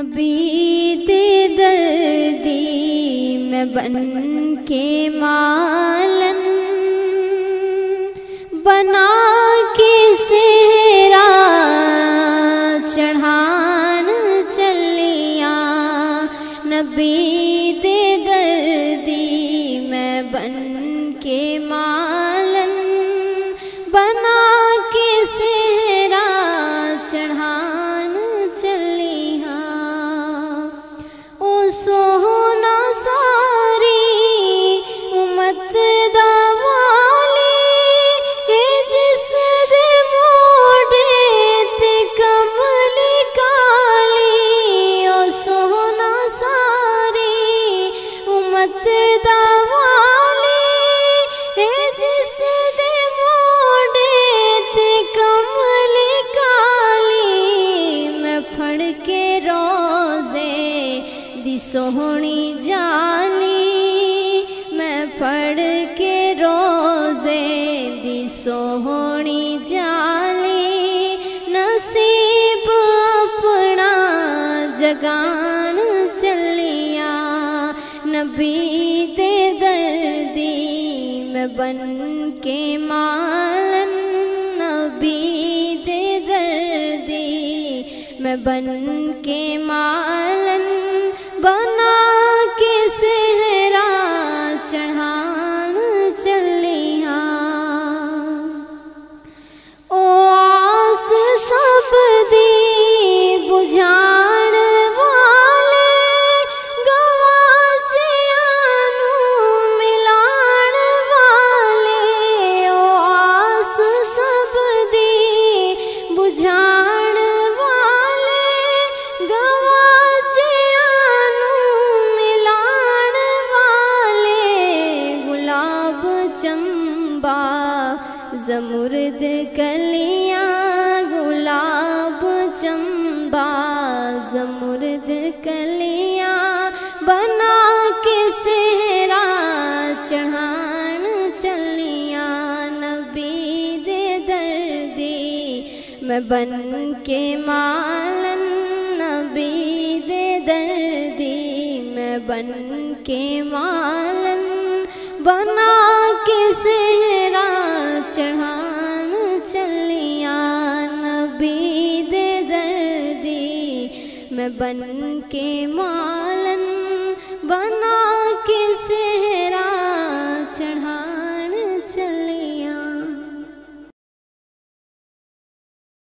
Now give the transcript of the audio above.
नबी दे दर्दी मैं बन के मालन बना के सेहरा चढ़ान चलिया। नबी दे दर्दी मैं बन के मालन बना के सेहरा चढ़ान चलिया। ओ सोहना सारी उम्मत दा वाली है जिस दे मोड़े ते कमल काली। ओ सोहना सारी उम्मत दा वाली है जिस दे मोड़े ते कमल काली। मैं फड़ के रोज़े दी सोहनी जानी मैं फड़ के रोज़े दी सोहनी जानी। नसीब अपना जगान चलिया। नबी दे दर्दी मैं बन के मालन नबी दे दर्दी मैं बन के मालन बना के सेहरा चढ़ान चलिया। ओ आस सब दी बुझाण वाले गवाचियानू मिलाण वाले। ओ आस सब दी बुझाण वाले गवाचियानू मिलाण वाले। गुलाब चंबा ज़मुर्द कलियां गुलाब चंबा ज़मुर्द कलियां बना के सेहरा चढ़ान चलिया। नबी दे दर्दी मैं बन के मालन नबी दे दर्दी मैं बन के मालन बना के सेहरा चढ़ान चलिया। नबी दे दर्दी मैं बन के मालन बना के सेहरा चढ़ा।